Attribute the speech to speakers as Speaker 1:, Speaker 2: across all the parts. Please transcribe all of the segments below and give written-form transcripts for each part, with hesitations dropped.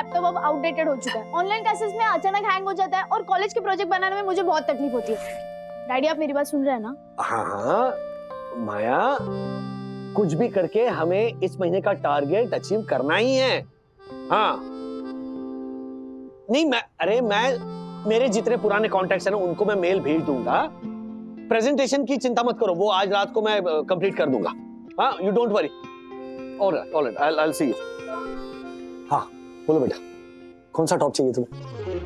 Speaker 1: Laptop अब outdated हो चुका है। ऑनलाइन क्लासेस में अचानक हैंग हो जाता है और कॉलेज के प्रोजेक्ट बनाने में मुझे बहुत तकलीफ होती है। डैडी आप मेरी बात सुन रहे हैं ना?
Speaker 2: हाँ हाँ माया, कुछ भी करके हमें इस महीने का टारगेट अचीव करना ही है। हाँ नहीं मैं मेरे जितने पुराने कॉन्टैक्ट्स हैं ना उनको मैं मेल भेज दूंगा। प्रेजेंटेशन की चिंता मत करो, वो आज रात को मैं कंप्लीट कर दूंगा। हाँ you don't worry. Alright I will see you. हाँ बोलो बेटा, कौन सा टॉप चाहिए तुम्हें?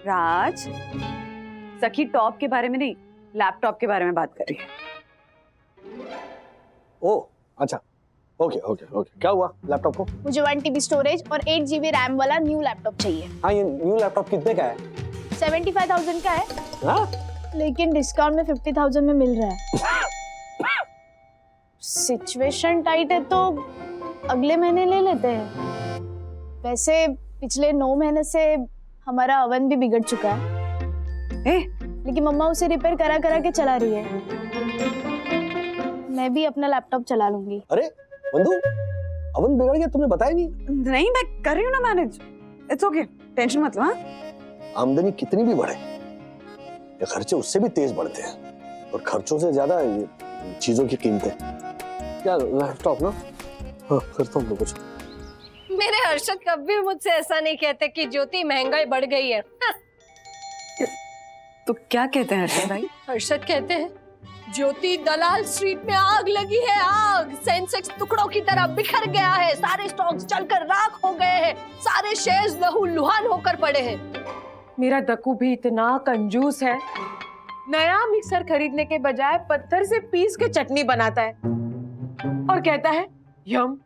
Speaker 3: राज, सखी टॉप के बारे में नहीं, लैपटॉप के बारे में बात कर रही है।
Speaker 2: ओह अच्छा, ओके ओके ओके। क्या हुआ लैपटॉप को?
Speaker 1: मुझे 1 TB स्टोरेज और 8 GB रैम वाला न्यू लैपटॉप चाहिए।
Speaker 2: हाँ ये न्यू लैपटॉप कितने का है?
Speaker 1: 75,000 का है।
Speaker 2: हाँ?
Speaker 1: लेकिन डिस्काउंट में 50,000 में मिल रहा है। सिचुएशन टाइट है तो अगले महीने ले लेते हैं। वैसे पिछले 9 महीने से हमारा ओवन भी बिगड़ चुका है। लेकिन मम्मा उसे रिपेयर करा करा के चला रही है। मैं भी अपना लैपटॉप चला लूंगी।
Speaker 2: अरे बंधु, ओवन बिगड़ गया, तुमने बताया नहीं?
Speaker 3: नहीं, मैं कर रही हूँ ना मैनेज। इट्स ओके, टेंशन मत लो। हाँ,
Speaker 2: आमदनी कितनी भी बढ़े, ये खर्चे उससे भी तेज बढ़ते हैं और खर्चों से ज्यादा ये चीजों की कीमतें। क्या लैपटॉप ना? हाँ करता हूँ कुछ।
Speaker 4: मेरे हर्षद कभी मुझसे ऐसा नहीं कहते कि ज्योति महंगाई बढ़ गई है।
Speaker 3: तो क्या कहते हैं हर्षद भाई?
Speaker 4: हर्षद कहते हैं ज्योति दलाल स्ट्रीट में आग लगी है, आग। सेंसेक्स टुकड़ों की तरह बिखर गया है, सारे स्टॉक्स जलकर राख हो गए हैं, सारे शेयर्स लहूलुहान होकर पड़े हैं।
Speaker 5: मेरा दक्कू भी इतना कंजूस है, नया मिक्सर खरीदने के बजाय पत्थर से पीस के चटनी बनाता है और कहता है यम,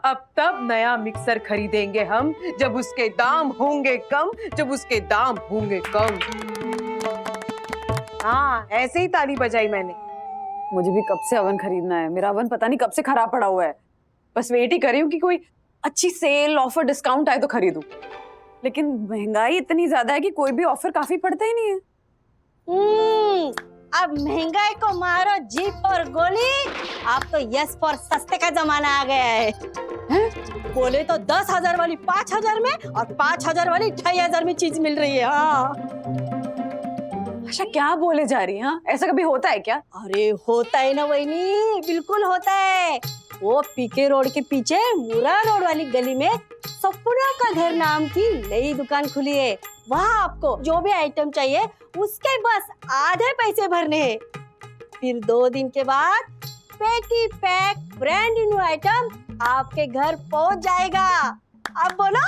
Speaker 5: अब तब नया मिक्सर खरीदेंगे हम जब उसके दाम होंगे कम, जब उसके दाम होंगे कम। हाँ ऐसे ही ताली बजाई मैंने।
Speaker 3: मुझे भी कब से ओवन खरीदना है। मेरा ओवन पता नहीं कब से खराब पड़ा हुआ है। बस वेट ही कर रही हूँ कि कोई अच्छी सेल, ऑफर, डिस्काउंट आए तो खरीदूं। लेकिन महंगाई इतनी ज्यादा है कि कोई भी ऑफर काफी पड़ता ही नहीं है।
Speaker 4: अब महंगाई को मारो जीप और गोली। अब तो यस फॉर सस्ते का जमाना आ गया है। बोले तो 10,000 वाली 5,000 में और 5,000 वाली 2,500 में चीज मिल रही है। हाँ
Speaker 3: अच्छा क्या बोले जा रही है? हाँ ऐसा कभी होता है क्या?
Speaker 4: अरे होता है ना वहीनी, बिल्कुल होता है। वो पीके रोड के पीछे मुरा रोड वाली गली में सपना का घर नाम की नई दुकान खुली है। वहाँ आपको जो भी आइटम चाहिए उसके बस आधे पैसे भरने हैं। फिर 2 दिन के बाद पेटी पैक ब्रांड न्यू आइटम आपके घर पहुँच जाएगा। अब बोलो।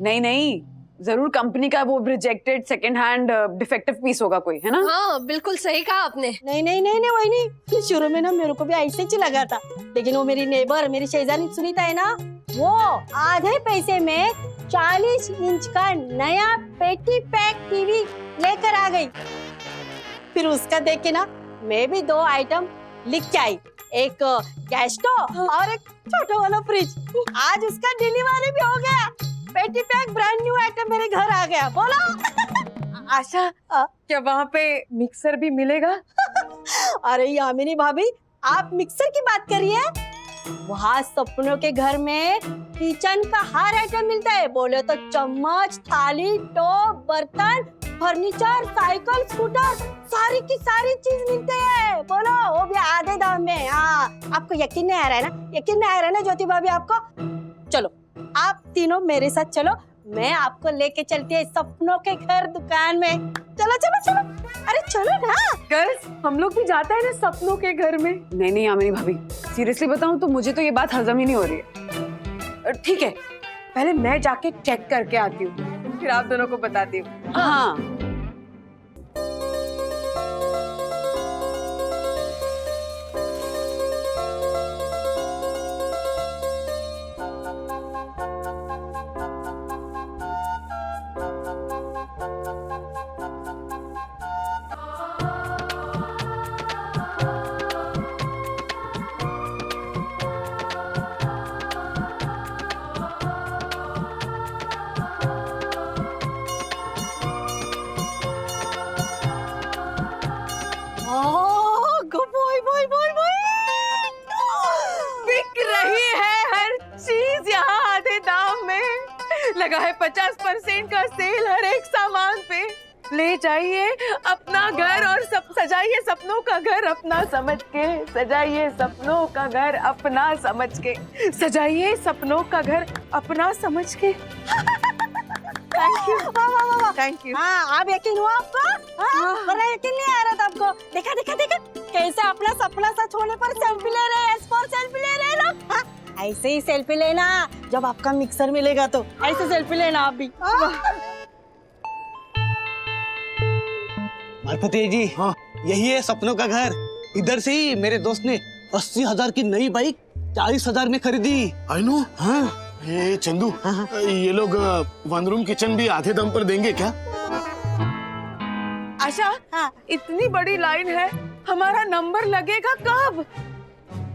Speaker 3: नहीं नहीं, जरूर कंपनी का वो rejected second hand defective piece होगा कोई, है ना?
Speaker 4: हाँ बिल्कुल सही कहा आपने। नहीं नहीं नहीं नहीं वही नहीं, शुरू में ना मेरे को भी ऐसे ही लगा था, लेकिन वो मेरी नेबर, मेरी शेजानी सुनीता है ना, वो आधे पैसे में 40 इंच का नया पेटी पैक टीवी लेकर आ गई। फिर उसका देख के ना मैं भी 2 आइटम लिख के आई, एक गैस स्टोव और एक छोटा वाला फ्रिज। आज उसका डिलीवरी भी हो गया। पेटी पैक ब्रांड न्यू आइटम मेरे घर आ गया। बोलो।
Speaker 5: आशा क्या वहाँ पे मिक्सर भी मिलेगा?
Speaker 4: अरे यामिनी भाभी, आप मिक्सर की बात करिए। वहाँ सपनों के घर में किचन का हर आइटम मिलता है। बोले तो चम्मच, थाली, टोप, बर्तन, फर्नीचर, साइकिल, स्कूटर, सारी की सारी चीज मिलते हैं। बोलो, वो भी आधे दाम में। हाँ आपको यकीन नहीं आ रहा है ना? यकीन नहीं आ रहा है ना ज्योति भाभी आपको? चलो आप तीनों मेरे साथ चलो, मैं आपको लेके चलती है सपनों के घर दुकान में। चलो चलो चलो, अरे चलो ना
Speaker 5: गर्ल्स, हम लोग भी जाते हैं ना सपनों के घर में।
Speaker 3: नहीं नहीं यामिनी भाभी, सीरियसली बताऊं तो मुझे तो ये बात हजम ही नहीं हो रही है।
Speaker 5: ठीक है, पहले मैं जाके चेक करके आती हूँ, फिर आप दोनों को बताती हूँ।
Speaker 3: हाँ
Speaker 5: बिक रही है हर चीज लगा है 50% का सेल हर एक सामान पे। ले जाइए अपना घर और सब सजाइए सपनों का घर अपना समझ के, सजाइए सपनों का घर अपना समझ के, सजाइए सपनों का घर अपना समझ के। थैंक यू,
Speaker 4: वाह वाह वाह वाह।
Speaker 5: Thank you.
Speaker 4: हाँ, अब यकीन हुआ आपको? हाँ, वरना यकीन नहीं आ रहा था आपको। देखा देखा देखा कैसे अपना सपना सच होने पर सेल्फी ले रहे हैं, सेल्फी ले रहे हैं लोग। हाँ, ऐसे ही सेल्फी लेना जब आपका मिक्सर मिलेगा तो ऐसे सेल्फी लेना आप भी।
Speaker 2: मालपति जी, हाँ यही है सपनों का घर। इधर से ही मेरे दोस्त ने 80,000 की नई बाइक 40,000 में खरीदी।
Speaker 6: I know.
Speaker 2: हाँ
Speaker 6: ये चंदू, ये लोग वन रूम किचन भी आधे दम पर देंगे क्या?
Speaker 5: आशा,
Speaker 4: हाँ,
Speaker 5: इतनी बड़ी लाइन है, हमारा नंबर लगेगा कब?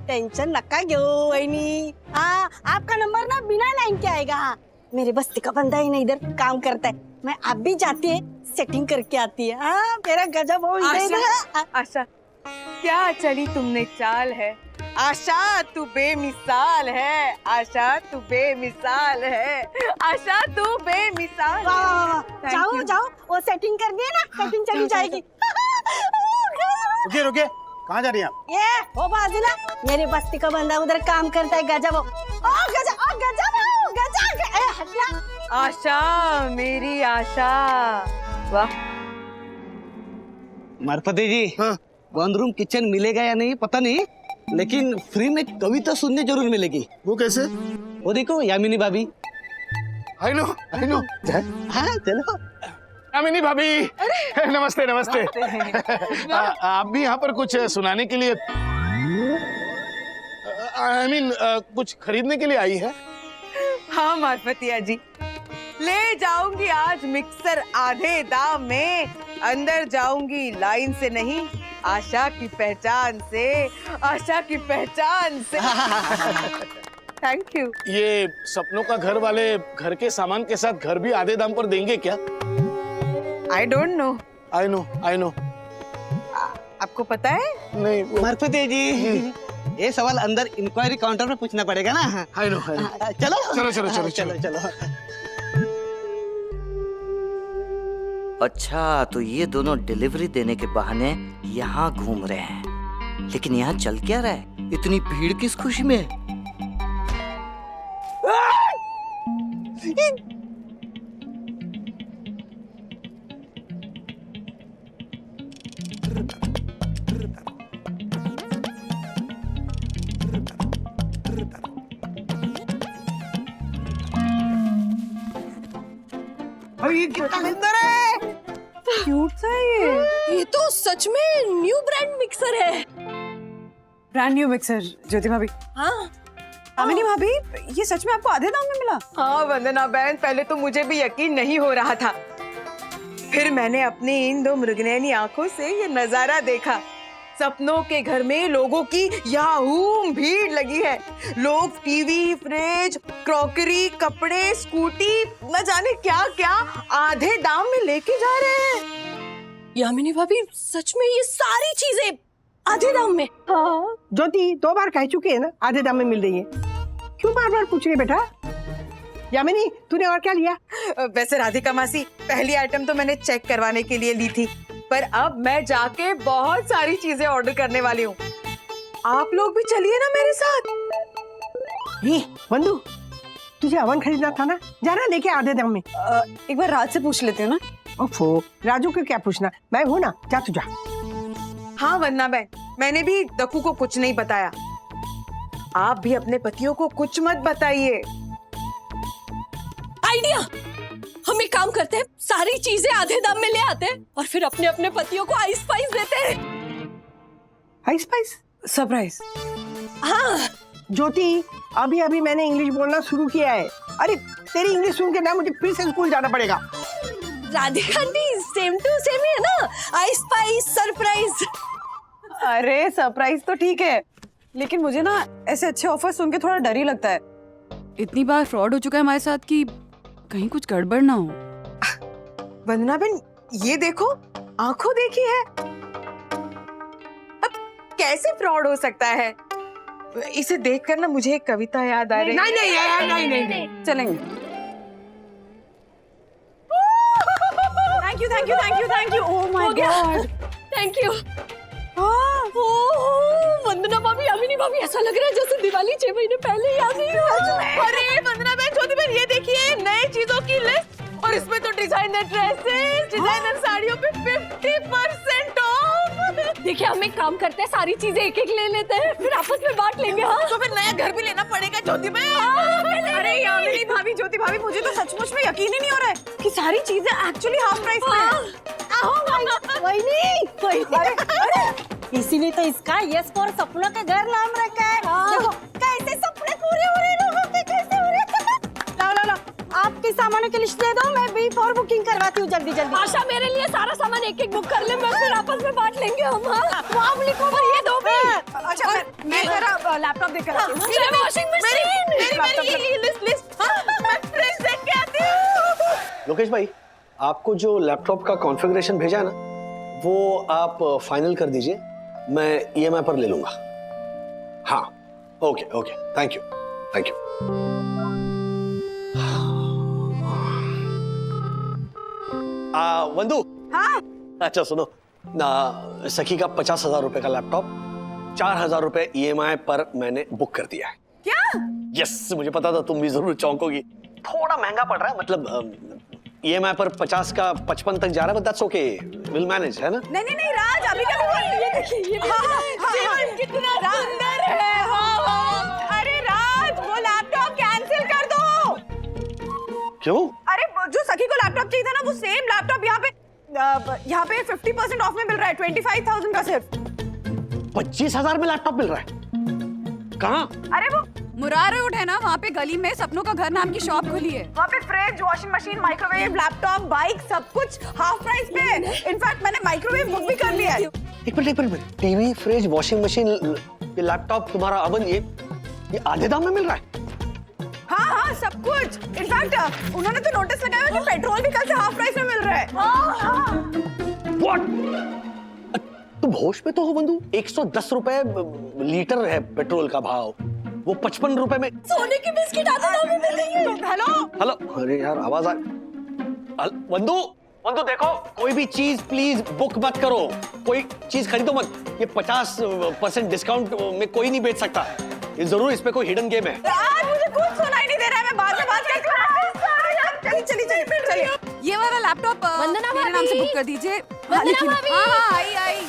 Speaker 4: टेंशन नक्का क्यों वहीनी। हाँ, आपका नंबर ना बिना लाइन के आएगा। हाँ, मेरे बस्ती का बंदा ही नहीं इधर काम करता है, मैं आप भी जाती है सेटिंग करके आती है। हाँ, मेरा गजब हो
Speaker 5: आशा, आशा क्या चली तुमने चाल है, आशा तू बेमिसाल है, आशा तू बेमिसाल है, आशा तू बेमिसाल
Speaker 4: वाह
Speaker 5: है।
Speaker 4: वाह वाह,
Speaker 5: Thank
Speaker 4: जाओ
Speaker 5: you.
Speaker 4: जाओ, वो सेटिंग कर दिए ना, सेटिंग चली जाएगी।
Speaker 6: रुकिए रुकिए, कहाँ जा रही हैं आप?
Speaker 4: ये वो बाजू ना, मेरे बस्ती का बंदा उधर काम करता है, गजब। ओ गजब, ओ गजब, ओ गजब। ए हटिया।
Speaker 5: आशा मेरी आशा, वाह।
Speaker 2: मालपति जी,
Speaker 6: हाँ।
Speaker 2: वन रूम किचन मिलेगा या नहीं पता नहीं, लेकिन फ्री में कविता सुनने जरूर मिलेगी।
Speaker 6: वो कैसे?
Speaker 2: वो देखो यामिनी भाभी।
Speaker 6: I know, I know.
Speaker 2: हाँ चलो।
Speaker 6: यामिनी भाभी, नमस्ते नमस्ते। आप भी यहाँ पर कुछ सुनाने के लिए, आई मीन कुछ खरीदने के लिए आई है?
Speaker 5: हाँ मालपतिया जी, ले जाऊंगी आज मिक्सर आधे दाम में, अंदर जाऊंगी लाइन से नहीं, आशा की पहचान से, आशा की पहचान से। Thank you.
Speaker 6: ये सपनों का घर वाले घर के सामान के साथ घर भी आधे दाम पर देंगे क्या?
Speaker 5: I don't know.
Speaker 6: I know, I know.
Speaker 5: आपको पता है?
Speaker 6: नहीं वो...
Speaker 2: मालपति जी, ये सवाल अंदर इंक्वायरी काउंटर में पूछना पड़ेगा ना।
Speaker 6: I know, I know.
Speaker 2: चलो
Speaker 6: चलो चलो चलो
Speaker 2: चलो चलो।
Speaker 7: अच्छा, तो ये दोनों डिलीवरी देने के बहाने यहाँ घूम रहे हैं, लेकिन यहाँ चल क्या रहा है? इतनी भीड़ किस खुशी में?
Speaker 2: ये कितना सुंदर है।
Speaker 3: क्यूट सा है
Speaker 4: ये तो सच में न्यू ब्रांड मिक्सर है।
Speaker 3: Brand new mixer. ज्योति भाभी,
Speaker 4: हाँ,
Speaker 3: अमिनी भाभी, ये सच में आपको आधे दाम में मिला?
Speaker 5: हाँ वंदना बहन, पहले तो मुझे भी यकीन नहीं हो रहा था, फिर मैंने अपनी इन दो मृगनयनी आंखों से ये नजारा देखा। सपनों के घर में लोगों की याहूम भीड़ लगी है। लोग टीवी, फ्रिज, क्रॉकरी, कपड़े, स्कूटी, न जाने क्या क्या आधे दाम में लेके जा रहे हैं।
Speaker 4: यामिनी भाभी, सच में ये सारी चीजें आधे दाम में?
Speaker 5: हाँ।
Speaker 8: ज्योति 2 बार कह चुकी है ना आधे दाम में मिल रही है, क्यों बार बार पूछ रही है बेटा? यामिनी, तूने और क्या लिया?
Speaker 5: वैसे राधिका मासी, पहली आइटम तो मैंने चेक करवाने के लिए ली थी, पर अब मैं जाके बहुत सारी चीजें ऑर्डर करने वाली हूँ। आप लोग भी चलिए ना मेरे साथ।
Speaker 8: ये बंधु, तुझे अवन खरीदना था ना, जाना लेके आधे दाम में।
Speaker 3: एक बार राज से पूछ लेते हो ना।
Speaker 8: ओफो, राजू को क्या पूछना, मैं हूँ ना, जा तू जा।
Speaker 5: हाँ वंदना बहन, मैंने भी दक्कू को कुछ नहीं बताया। आप भी अपने पतियों को कुछ मत बताइए।
Speaker 4: आइडिया, हम एक काम करते हैं, सारी चीजें आधे दाम में ले आते हैं और फिर अपने अपने पतियों को आइस पाइस देते हैं।
Speaker 8: आइस पाइस
Speaker 3: सरप्राइज।
Speaker 4: हाँ,
Speaker 8: ज्योति, अभी अभी मैंने इंग्लिश बोलना शुरू किया है। अरे तेरी इंग्लिश सुन के ना मुझे फिर से स्कूल जाना पड़ेगा।
Speaker 4: Radhika aunty, same to same ही है ना, आइस पाइस सरप्राइज।
Speaker 3: अरे सरप्राइज तो ठीक है, लेकिन मुझे ना ऐसे अच्छे ऑफर सुन के थोड़ा डर ही लगता है। इतनी बार फ्रॉड हो चुका है हमारे साथ कि कहीं कुछ गड़बड़ ना हो।
Speaker 5: वंदना बहन, ये देखो, आंखों देखी है। अब कैसे फ्रॉड हो सकता है? इसे देखकर ना मुझे एक कविता याद आ रही है।
Speaker 8: नहीं नहीं नहीं नहीं नहीं, नहीं।
Speaker 3: चलेंगे। You thank you thank you thank you oh my God
Speaker 4: thank you. Vandana भाभी, यामिनी भाभी, ऐसा लग रहा है जैसे दिवाली 6 महीने पहले ही आ गई हो।
Speaker 5: अरे वंदना बहन, ज्योति बहन, ये देखिए नए चीजों की लिस्ट, और इसमें तो डिजाइनर ड्रेसेस, डिजाइनर साड़ियों पे 50% ऑफ।
Speaker 4: देखिए, हम एक काम करते हैं, सारी चीजें एक एक ले लेते हैं, फिर आपस में बांट लेंगे। हाँ,
Speaker 5: तो फिर नया घर भी लेना पड़ेगा ज्योति बहन।
Speaker 3: अरे यामिनी भाभी, ज्योति भाभी, मुझे तो सचमुच में यकीन ही नहीं हो रहा है कि सारी चीजें एक्चुअली हाफ प्राइस में हैं।
Speaker 4: इसीलिए तो इसका यस फॉर सपनों का घर नाम रखा है। देखो कैसे सपने पूरे हो रहे लोगों के, कैसे हो रहे। लो लो लो, आपके सामानों की लिस्ट दे दो, मैं भी फॉर बुकिंग करवाती हूँ जल्दी जल्दी। आशा, मेरे लिए सारा सामान एक एक बुक कर ले, मैं फिर आपस में बांट लेंगे हम। आप लिखो पर ये दो भी।
Speaker 3: अच्छा मैं जरा लैपटॉप देकर आती हूँ।
Speaker 4: मेरी वॉशिंग मशीन,
Speaker 5: मेरी लिस्ट मैं फ्रिज देख के आती हूँ।
Speaker 2: लोकेश भाई, आपको जो लैपटॉप का कॉन्फ़िगरेशन भेजा है ना, वो आप फाइनल कर दीजिए, मैं ईएमआई पर ले लूंगा। हाँ, okay okay, thank you thank you. Vandu.
Speaker 3: हाँ
Speaker 2: अच्छा सुनो ना, सखी का 50,000 रुपए का लैपटॉप 4,000 रुपए ईएमआई पर मैंने बुक कर दिया है।
Speaker 3: क्या?
Speaker 2: यस, मुझे पता था तुम भी जरूर चौंकोगी। थोड़ा महंगा पड़ रहा है, मतलब ईएमआई पर 50 का 55 तक जा रहा है, but that's okay, will manage, है ना?
Speaker 3: नहीं नहीं नहीं राज, अभी क्या हुआ? ये देखिए, ये जीवन कितना सुंदर है। अरे राज, वो लैपटॉप कैंसिल कर दो।
Speaker 2: क्यों?
Speaker 3: अरे जो सखी को लैपटॉप चाहिए था ना, वो सेम लैपटॉप यहाँ पे 50% ऑफ में मिल रहा है, 25,000 का सिर्फ।
Speaker 2: 25,000 में लैपटॉप मिल रहा है? कहाँ?
Speaker 3: अरे वो मुरार रोड है ना, वहाँ पे गली में सपनों का घर नाम की शॉप खुली है। वहाँ पे fridge, washing machine, microwave, laptop, bike, सब कुछ हाफ प्राइस पे। इनफैक्ट मैंने माइक्रोवेव बुक भी कर लिया है।
Speaker 2: एक minute, TV, fridge, washing machine, ये लैपटॉप, तुम्हारा ओवन, ये आधे दाम में मिल रहा है?
Speaker 3: हाँ हाँ, सब कुछ। इनफैक्ट उन्होंने तो नोटिस लगाया कि पेट्रोल भी कल से हाफ प्राइस में मिल रहा है।
Speaker 2: What? तुम होश में तो हो बंधु? 110 रुपए लीटर है पेट्रोल का भाव, वो 55 रुपए में
Speaker 4: सोने की बिस्किट आधे दाम में मिल रही है।
Speaker 3: हेलो,
Speaker 2: अरे यार आवाज आ। बंधु देखो, कोई भी चीज प्लीज बुक मत करो, कोई चीज खरीदो मत। ये 50% डिस्काउंट में कोई नहीं बेच सकता, ये जरूर इस पे कोई हिडन गेम है।
Speaker 3: आज मुझे कुछ सुनाई नहीं दे रहा है, मैं बाद में बात करती हूँ। चलिए, ये वाला लैपटॉप
Speaker 4: वंदना
Speaker 3: मेरे नाम से
Speaker 4: भाभी।
Speaker 3: बुक कर दीजिए।
Speaker 4: वंदना भाभी।
Speaker 3: हाँ, आई।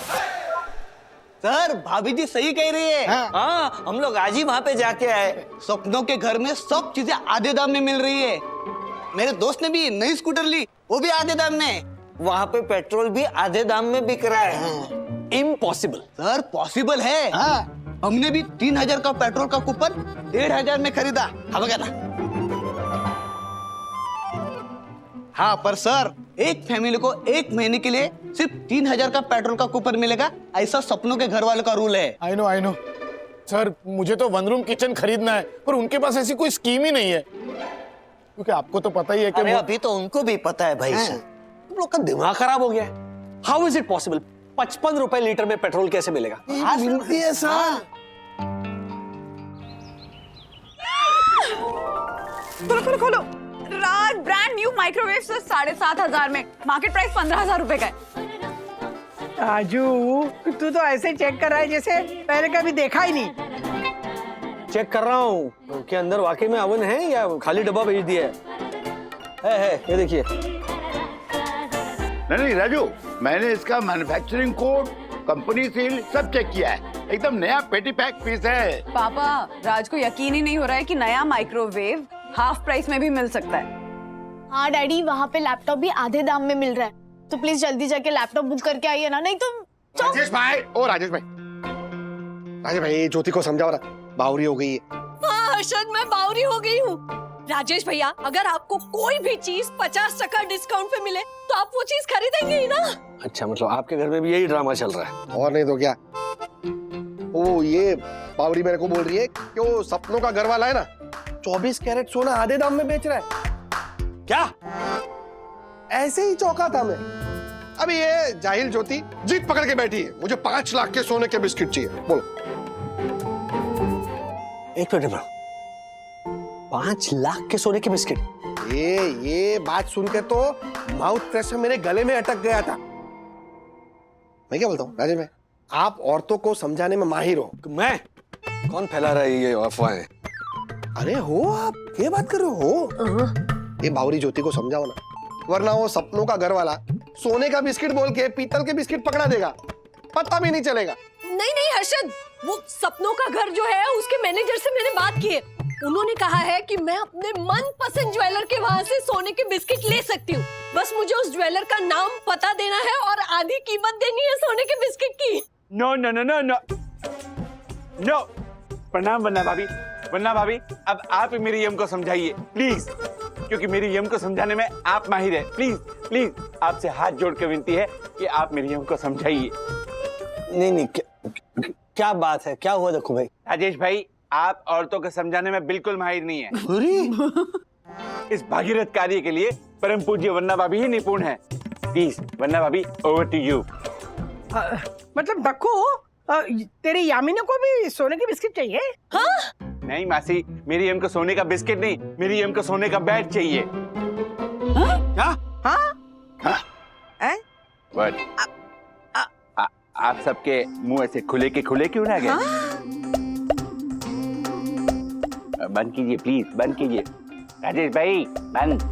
Speaker 9: सर, भाभी जी सही कह रही है। हाँ, हम लोग आज ही वहाँ पे जाके आए। सपनों के घर में सब चीजें आधे दाम में मिल रही है। मेरे दोस्त ने भी नई स्कूटर ली, वो भी आधे दाम में।
Speaker 7: वहाँ पे पेट्रोल भी आधे दाम में बिक रहा है।
Speaker 2: इम्पॉसिबल।
Speaker 9: सर, पॉसिबल है। हमने भी 3,000 का पेट्रोल का कूपन 1,500 में खरीदा। हाँ क्या ना? हाँ, पर सर, एक फैमिली को 1 महीने के लिए सिर्फ 3,000 का पेट्रोल का कूपन मिलेगा, ऐसा सपनों के घर वालों का रूल है।
Speaker 6: आई नो सर, मुझे तो 1 रूम किचन खरीदना है, पर उनके पास ऐसी कोई स्कीम ही नहीं है, क्योंकि आपको तो पता ही है कि
Speaker 7: अरे अभी तो उनको भी पता है भाई साहब।
Speaker 2: तुम लोग का दिमाग खराब हो गया है। How is it possible? 55 रुपए लीटर में पेट्रोल कैसे मिलेगा?
Speaker 6: मिलती है सर।
Speaker 3: खोलो। राज, ब्रांड न्यू माइक्रोवेव से 7,500 में, मार्केट प्राइस 15,000 रुपए का है।
Speaker 8: राजू, तू तो ऐसे चेक कर रहा है जैसे पहले कभी देखा ही नहीं।
Speaker 2: चेक कर रहा हूँ कि अंदर वाकई में ओवन है या खाली डब्बा भेज दिया है, ये देखिए।
Speaker 6: नहीं राजू, मैंने इसका मैन्युफैक्चरिंग कोड, कंपनी सील सब चेक किया है, एकदम नया पेटी पैक पीस है।
Speaker 3: पापा, राज को यकीन ही नहीं हो रहा है कि नया माइक्रोवेव हाफ प्राइस में भी मिल सकता है।
Speaker 1: हाँ डैडी, वहाँ पे लैपटॉप भी आधे दाम में मिल रहा है, तो प्लीज जल्दी जाके लैपटॉप बुक करके आइए ना, नहीं तो।
Speaker 6: राजेश भाई, ज्योति को समझाओ ना, बावरी हो गई है।
Speaker 4: हाँ हर्षद, मैं बावरी हो गई हूँ। राजेश भैया, अगर आपको कोई भी चीज 50% डिस्काउंट पे मिले तो आप वो चीज खरीदेंगे ही ना?
Speaker 2: अच्छा, मतलब आपके घर में भी यही ड्रामा चल रहा है?
Speaker 6: और नहीं तो क्या। ओ, ये बावरी मेरे को बोल रही है कि वो सपनों का घर वाला है ना, 24 कैरेट सोना आधे दाम में बेच रहा है।
Speaker 2: क्या?
Speaker 6: ऐसे ही चौंका था मैं। अभी ये जाहिल ज्योति जीत पकड़ के बैठी है, मुझे 5 लाख के सोने के बिस्किट चाहिए। बोलो।
Speaker 2: एक मिनट, 5 लाख के सोने के बिस्किट?
Speaker 6: ये बात सुन के तो माउथ प्रेशर मेरे गले में अटक गया था। मैं क्या बोलता हूँ राजेश भाई, आप औरतों को समझाने में माहिर हो।
Speaker 2: मैं? कौन फैला रहा है ये अफवाहें?
Speaker 6: अरे हो, आप ये बात कर रहे हो? ये बावरी ज्योति को समझाओ ना, वरना वो सपनों का घर वाला सोने का बिस्किट बोल के पीतल के बिस्किट पकड़ा देगा, पता भी नहीं चलेगा।
Speaker 4: नहीं नहीं हर्षद, वो सपनों का घर जो है उसके मैनेजर से मैंने बात की है। उन्होंने कहा है कि मैं अपने मनपसंद ज्वेलर के वहाँ से सोने के बिस्किट ले सकती हूँ। बस मुझे उस ज्वेलर का नाम पता देना है और आधी कीमत देनी है सोने के बिस्किट की।
Speaker 10: No no no no no no. प्रणाम वन्ना भाभी। वन्ना भाभी, अब आप मेरी यम को समझाइए प्लीज, क्योंकि मेरी यम को समझाने में आप माहिर है। प्लीज प्लीज आपसे हाथ जोड़ के विनती है कि आप मेरी यम को समझाइए।
Speaker 2: नहीं, क्या बात है? क्या हुआ देखो भाई?
Speaker 10: राजेश भाई, आप औरतों को समझाने में बिल्कुल माहिर नहीं है। इस भागीरथ कार्य के लिए परम पूज्य वन्ना भाभी ही निपुण है। प्लीज वन्ना भाभी, ओवर टू यू।
Speaker 8: मतलब दक्कू, तेरी यामिनी को भी सोने की बिस्किट चाहिए?
Speaker 4: हाँ?
Speaker 10: नहीं मासी, मेरी यम को सोने का बिस्किट नहीं, मेरी यम को सोने का बैट चाहिए।
Speaker 8: हाँ?
Speaker 10: What? आप सबके मुंह ऐसे खुले के खुले क्यों रह गए? बंद कीजिए प्लीज, बंद कीजिए राजेश भाई, बंद।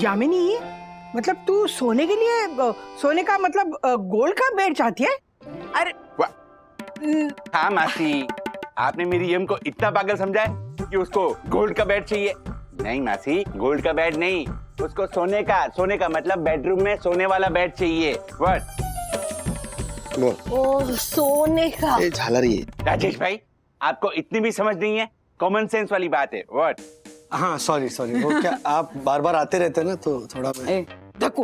Speaker 8: यामिनी, मतलब तू सोने के लिए सोने का मतलब गोल्ड का बेड चाहती है?
Speaker 3: अरे
Speaker 10: हाँ मासी, आपने मेरी यम को इतना पागल समझा है कि उसको गोल्ड का बेड चाहिए। नहीं मासी, गोल्ड का बेड नहीं, उसको सोने का मतलब बेडरूम में सोने वाला बेड चाहिए। व्हाट?
Speaker 4: ओह, सोने का।
Speaker 6: ये झालरी है।
Speaker 10: राजेश भाई, आपको इतनी भी समझ नहीं है, कॉमन सेंस वाली बात है। व्हाट?
Speaker 2: हाँ सॉरी, वो क्या आप बार बार आते रहते हैं ना, तो थोड़ा मैं...
Speaker 5: धक्कू,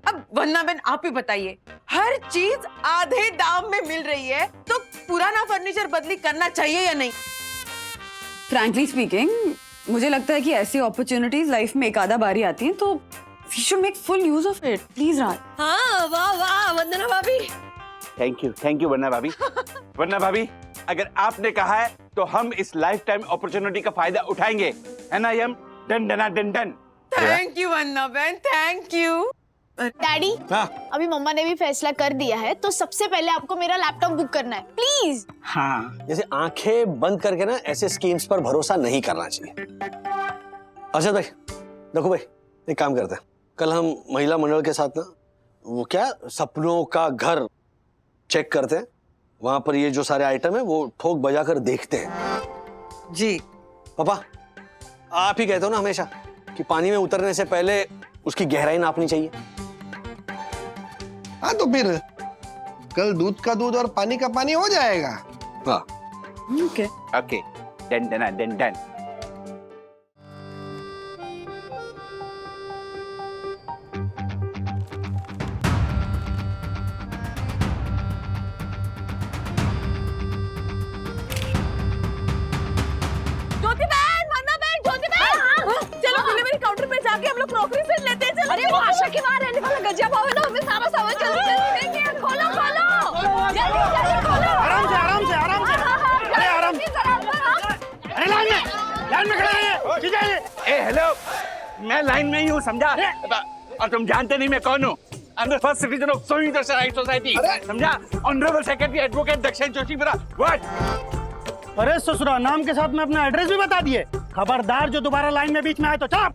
Speaker 5: अब वन्ना बहन आप ही बताइए, हर चीज आधे दाम में मिल रही है तो पुराना फर्नीचर बदली करना चाहिए या नहीं?
Speaker 3: फ्रैंकली स्पीकिंग, मुझे लगता है कि ऐसी अपॉर्चुनिटीज लाइफ में एक आधा बारी आती हैं, तो we should make full use of it. Please Raj.
Speaker 4: हाँ, वाह वाह वंदना भाभी।
Speaker 10: थैंक यू वन्ना भाभी। वन्ना भाभी, अगर आपने कहा है तो हम इस लाइफ टाइम अपॉर्चुनिटी का फायदा उठाएंगे, है ना यम? डन डना डन डन।
Speaker 5: थैंक यू वन्ना बहन, थैंक यू।
Speaker 1: डैडी,
Speaker 2: हाँ?
Speaker 1: अभी मम्मा ने भी फैसला कर दिया है, तो सबसे पहले आपको मेरा लैपटॉप बुक करना है, प्लीज।
Speaker 2: हाँ, जैसे आंखें बंद करके ना ऐसे स्कीम्स पर भरोसा नहीं करना चाहिए। अच्छा भाई, देखो भाई, एक काम करते हैं, कल हम महिला मंडल के साथ ना वो क्या सपनों का घर चेक करते हैं। वहां पर ये जो सारे आइटम है वो ठोक बजा कर देखते हैं।
Speaker 5: जी
Speaker 2: पापा, आप ही कहते हो ना हमेशा कि पानी में उतरने से पहले उसकी गहराई नापनी चाहिए।
Speaker 6: हाँ तो फिर कल दूध का दूध और पानी का पानी हो जाएगा।
Speaker 2: हाँ
Speaker 3: ओके।
Speaker 10: ओके, डन डना डन डन।
Speaker 4: ज्योति बहन, वंदना बहन, ज्योति बहन, चलो डिलीवरी काउंटर पे जाके हम लोग क्रॉकरी सेट लेते हैं। चलो। अरे वो आशा के वहाँ रहने वाला गजिया भाव है ना, हमें सारा सामान जल्दी देंगे। खोलो खोलो, जल्दी जल्दी खोलो।
Speaker 9: आराम से आराम से आराम से। अरे आराम से। अरे लाइन में खड़ा है, ठीक है?
Speaker 10: ए हेलो, मैं लाइन में ही हूँ, समझा? और तुम जानते नहीं मैं कौन हूँ? I'm the first citizen of Sohini Darshan Society, समझा? Honorable Secretary Advocate दक्षिण जोशीपुरा। What?
Speaker 9: अरे ससुरा, नाम के साथ में अपना एड्रेस भी बता दिए। खबरदार जो दोबारा लाइन में बीच में आए तो चल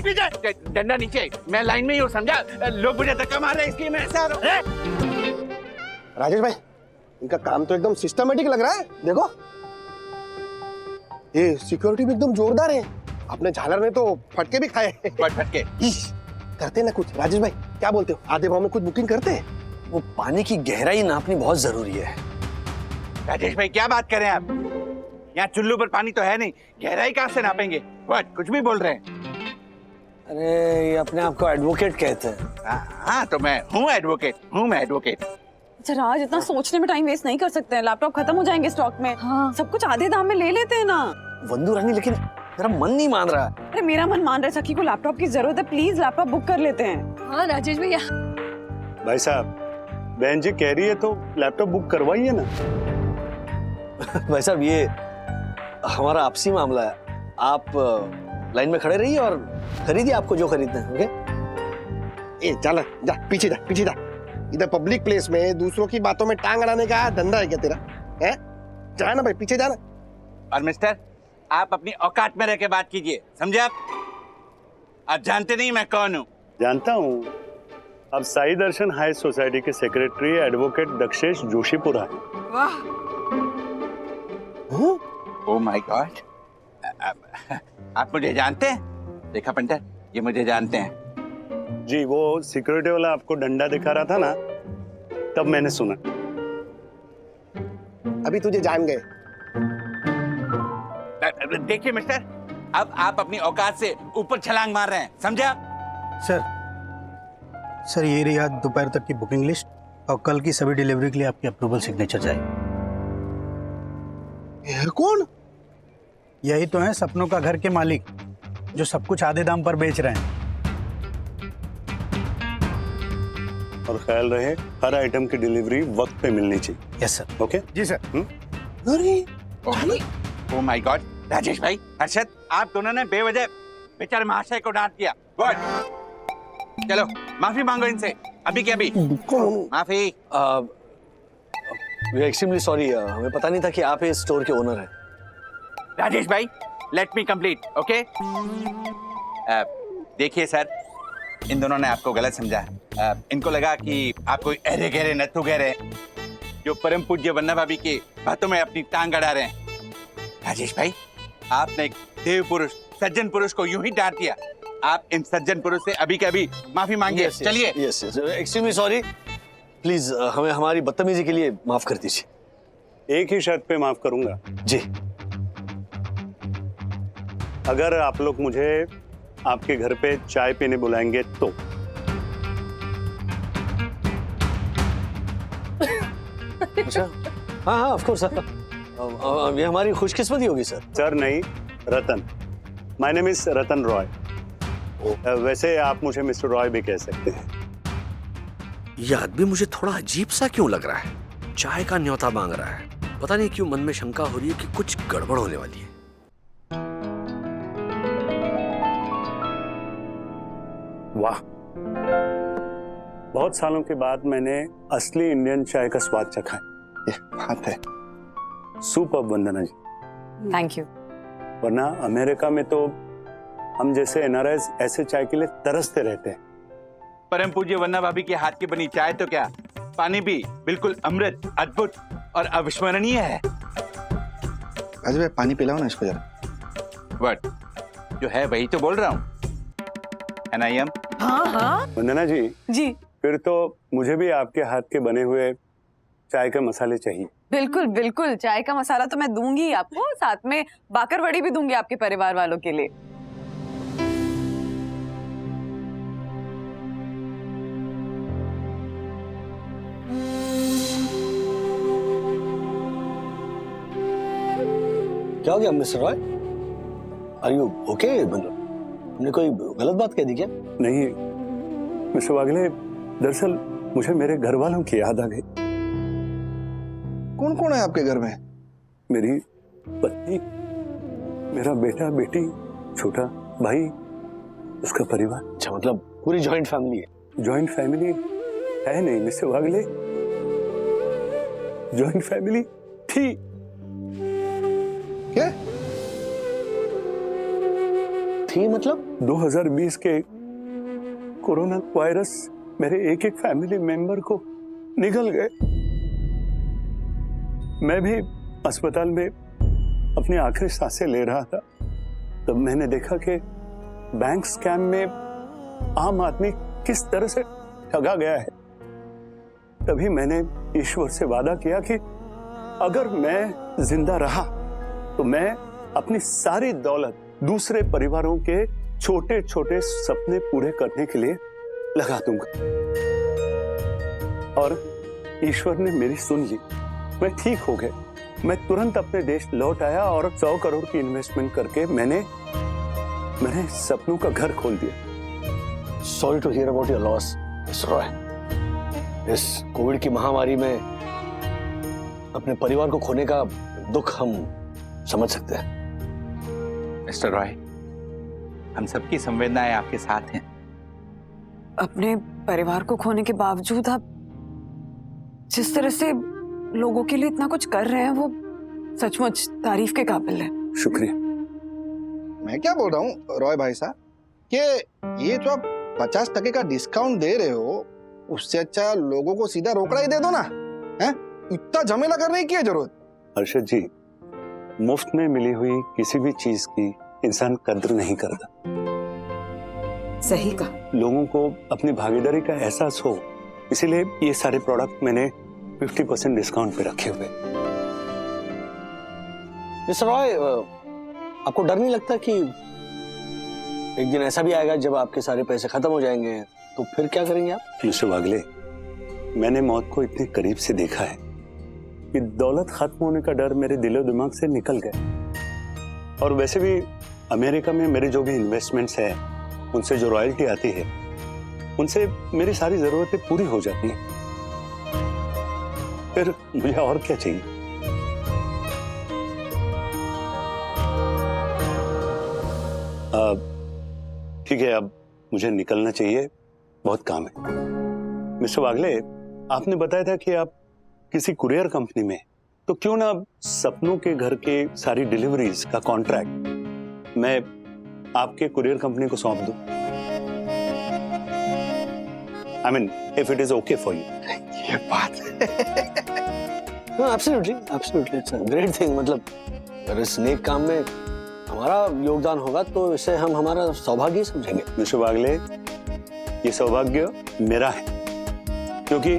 Speaker 9: पीछे।
Speaker 10: डंडा नीचे, मैं लाइन में ही हूँ, समझा? लोग मुझे धक्का मार रहे हैं, इसलिए मैं ऐसा आ रहा हूँ।
Speaker 6: राजेश भाई, इनका काम तो एकदम सिस्टमेटिक लग रहा है। देखो, ये सिक्योरिटी भी एकदम जोरदार है। अपने झालर ने तो फटके भी खाए।
Speaker 10: फटके
Speaker 6: करते ना कुछ। राजेश भाई, क्या बोलते हो? आधे भाव में कुछ बुकिंग करते हैं?
Speaker 2: वो पानी की गहराई नापनी बहुत जरूरी है।
Speaker 10: राजेश भाई, क्या बात करें आप? यहाँ चुल्लू पर पानी तो है नहीं, गहराई कहाँ से नापेंगे? What? कुछ भी बोल रहे हैं।
Speaker 2: अरे ये अपने आप को एडवोकेट कहते हैं।
Speaker 10: हाँ तो मैं हूँ एडवोकेट,
Speaker 3: अच्छा राज, इतना सोचने में टाइम वेस्ट नहीं कर सकते हैं। लैपटॉप खत्म हो जाएंगे स्टॉक में। हाँ। सब कुछ आधे दाम में ले लेते हैं ना।
Speaker 2: वंदू रानी, लेकिन मेरा मन नहीं मान रहा।
Speaker 3: अरे मेरा मन मान रहा है, सखी को लैपटॉप की जरूरत है, प्लीज लैपटॉप बुक कर लेते हैं।
Speaker 4: हाँ राजेश भैया।
Speaker 11: भाई साहब, बहन जी कह रही है तो लैपटॉप बुक करवाइए ना।
Speaker 2: भाई साहब, ये हमारा आपसी मामला है, आप लाइन में खड़े रहिए और खरीदिए आपको जो खरीदना है। ओके?
Speaker 6: ए चल जा, पीछे जा, पीछे जा। इधर पब्लिक प्लेस में दूसरों की बातों में टांग अड़ाने का धंधा है क्या तेरा? है? जा ना भाई, पीछे जा ना।
Speaker 10: और मिस्टर, आप अपनी औकात में रह के बात कीजिए, समझे आप जानते नहीं मैं कौन हूँ।
Speaker 11: जानता हूँ, अब साई दर्शन हाई सोसाइटी के सेक्रेटरी एडवोकेट दक्षेश जोशीपुरा हैं।
Speaker 3: वाह,
Speaker 10: ओह माय गॉड, आप मुझे जानते हैं? देखा पंटर, ये मुझे जानते हैं।
Speaker 11: जी, वो सिक्योरिटी वाला आपको डंडा दिखा रहा था ना, तब मैंने सुना।
Speaker 6: अभी तुझे जान गए।
Speaker 10: देखिए मिस्टर, अब आप अपनी औकात से ऊपर छलांग मार रहे हैं, समझे आप?
Speaker 12: सर ये रही आज दोपहर तक की बुकिंग लिस्ट और कल की सभी डिलीवरी के लिए आपकी अप्रूवल सिग्नेचर चाहिए।
Speaker 6: ये कौन?
Speaker 12: यही तो है सपनों का घर के मालिक, जो सब कुछ आधे दाम पर बेच रहे हैं।
Speaker 11: और ख्याल रहे हर आइटम की डिलीवरी वक्त पे मिलनी चाहिए।
Speaker 12: Yes sir.
Speaker 11: ओके
Speaker 6: जी sir.
Speaker 10: Oh my god, Rajesh भाई, हर्षद, आप दोनों ने बेवजह बेचारे महाशय को डांट दिया। गुड, चलो माफी मांगो इनसे, अभी के अभी माफी।
Speaker 2: वी आर एक्सट्रीमली सॉरी, हमें पता नहीं था कि आप इस स्टोर के ओनर हैं।
Speaker 10: राजेश भाई, लेट मी कंप्लीट, ओके? देखिए सर, इन दोनों ने आपको गलत समझा। इनको लगा कि आप कोई अरे गहरे नत्थु गहरे जो परम पूज्य वन्ना भाभी के बातों में अपनी टांग अड़ा रहे हैं। राजेश भाई, आपने एक देव पुरुष, सज्जन पुरुष को यूं ही डांट दिया। आप इन सज्जन पुरुष से अभी के अभी माफी मांगिए। चलिए।
Speaker 2: यस, एक्सट्रीमली सॉरी, प्लीज हमें हमारी बदतमीजी के लिए माफ कर दीजिए।
Speaker 11: एक ही शर्त पे माफ करूंगा
Speaker 2: जी।
Speaker 11: अगर आप लोग मुझे आपके घर पे चाय पीने बुलाएंगे तो।
Speaker 2: अच्छा, हाँ हाँ ऑफ कोर्स सर, ये हमारी खुशकिस्मती होगी सर।
Speaker 11: सर नहीं, रतन। माय नेम इज रतन रॉय। वैसे आप मुझे मिस्टर रॉय भी कह सकते हैं।
Speaker 13: यह आदमी मुझे थोड़ा अजीब सा क्यों लग रहा है? चाय का न्योता मांग रहा है, पता नहीं क्यों मन में शंका हो रही है कि कुछ गड़बड़ होने वाली है।
Speaker 11: वाह, बहुत सालों के बाद मैंने असली इंडियन चाय का स्वाद चखा है। ये बात है। Superb Vandana ji.
Speaker 3: Thank you.
Speaker 11: वरना अमेरिका में तो हम जैसे एनआरआईज ऐसे चाय के लिए तरसते रहते हैं।
Speaker 10: परम पूज्य वन्ना भाभी के हाथ की बनी चाय तो क्या, पानी भी बिल्कुल अमृत, अद्भुत और अविस्मरणीय है।
Speaker 9: राजू भाई, पानी पिलाओ ना इसको जरा।
Speaker 10: बट जो है वही तो बोल रहा हूँ, है ना यम?
Speaker 3: हाँ हाँ
Speaker 11: वंदना जी,
Speaker 3: जी,
Speaker 11: फिर तो मुझे भी आपके हाथ के बने हुए चाय के मसाले चाहिए।
Speaker 3: बिल्कुल बिल्कुल, चाय का मसाला तो मैं दूंगी आपको, साथ में बाकरवड़ी भी दूंगी आपके परिवार वालों के लिए।
Speaker 2: क्या हो गया mister Roy? Are you okay? हमने कोई गलत बात कह दी क्या?
Speaker 11: नहीं मिस्टर वागले, दरअसल मुझे मेरे घर वालों की याद आ गई।
Speaker 9: कौन कौन है आपके घर में?
Speaker 11: मेरी पत्नी, मेरा बेटा बेटी, छोटा भाई, उसका परिवार।
Speaker 2: अच्छा, मतलब पूरी जॉइंट फैमिली है?
Speaker 11: जॉइंट फैमिली है नहीं मिस्टर वागले, जॉइंट फैमिली थी।
Speaker 9: क्या
Speaker 2: थी मतलब?
Speaker 11: 2020 के कोरोना वायरस मेरे एक एक फैमिली मेंबर को निगल गए। मैं भी अस्पताल में अपनी आखिरी सांसें ले रहा था, तब मैंने देखा कि बैंक स्कैम में आम आदमी किस तरह से ठगा गया है। तभी मैंने ईश्वर से वादा किया कि अगर मैं जिंदा रहा तो मैं अपनी सारी दौलत दूसरे परिवारों के छोटे छोटे सपने पूरे करने के लिए लगा दूंगा। और ईश्वर ने मेरी सुन ली, मैं ठीक हो गया। मैं तुरंत अपने देश लौट आया और 100 करोड़ की इन्वेस्टमेंट करके मैंने सपनों का घर खोल दिया।
Speaker 2: Sorry to hear about your loss mister Roy. इस कोविड की महामारी में अपने परिवार को खोने का दुख हम समझ सकते हैं।
Speaker 10: मिस्टर रॉय, हम सबकी संवेदनाएं आपके साथ हैं।
Speaker 3: अपने परिवार को खोने के बावजूद आप जिस तरह से लोगों के लिए इतना कुछ कर रहे हैं वो सचमुच तारीफ के काबिल है।
Speaker 11: शुक्रिया।
Speaker 6: मैं क्या बोल रहा हूँ रॉय भाई साहब कि ये जो आप 50% का डिस्काउंट दे रहे हो उससे अच्छा लोगों को सीधा रोकड़ा ही दे दो ना, हैं? इतना झमेला करने की क्या जरूरत?
Speaker 11: अर्शद जी, मुफ्त में मिली हुई किसी भी चीज की इंसान कद्र नहीं करता।
Speaker 3: सही कहा।
Speaker 11: लोगों को अपनी भागीदारी का एहसास हो, इसीलिए ये सारे प्रोडक्ट मैंने 50% डिस्काउंट पे रखे हुए।
Speaker 2: मिस्टर रॉय, आपको डर नहीं लगता कि एक दिन ऐसा भी आएगा जब आपके सारे पैसे खत्म हो जाएंगे, तो फिर क्या करेंगे आप?
Speaker 11: मिस्टर वागले, मैंने मौत को इतने करीब से देखा है कि दौलत खत्म होने का डर मेरे दिलो दिमाग से निकल गया। और वैसे भी अमेरिका में मेरे जो भी इन्वेस्टमेंट्स हैं, उनसे जो रॉयल्टी आती है, उनसे मेरी सारी जरूरतें पूरी हो जाती हैं। फिर मुझे और क्या चाहिए? ठीक है, अब मुझे निकलना चाहिए, बहुत काम है। मिस्टर वागले, आपने बताया था कि आप किसी कुरियर कंपनी में, तो क्यों ना सपनों के घर के सारी डिलीवरीज का कॉन्ट्रैक्ट मैं आपके कुरियर कंपनी को सौंप दूं? I mean, if it is okay for you.
Speaker 6: ये बात
Speaker 2: absolutely absolutely, it's a great thing. मतलब अगर इस नेक काम में हमारा योगदान होगा तो इसे हम हमारा सौभाग्य समझेंगे।
Speaker 11: मिस्टर वागले, ये सौभाग्य मेरा है क्योंकि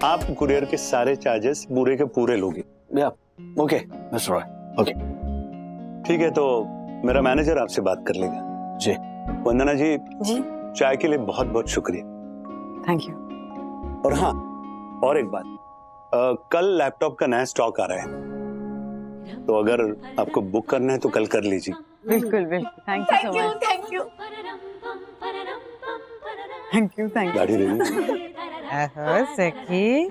Speaker 11: आप कुरियर के सारे चार्जेस पूरे के पूरे लोगे।
Speaker 2: Okay mister Roy, okay.
Speaker 11: ठीक है, तो मेरा मैनेजर आपसे बात कर लेगा।
Speaker 2: जी।
Speaker 11: वंदना जी,
Speaker 3: जी
Speaker 11: चाय के लिए बहुत बहुत शुक्रिया।
Speaker 3: Thank you.
Speaker 11: और हाँ, और एक बात, कल लैपटॉप का नया स्टॉक आ रहा है, तो अगर आपको बुक करना है तो कल कर लीजिए।
Speaker 3: बिल्कुल बिल्कुल, thank you so much.
Speaker 1: Thank you.
Speaker 3: Thank you, thank you.
Speaker 11: गाड़ी रेडी?
Speaker 5: सखी,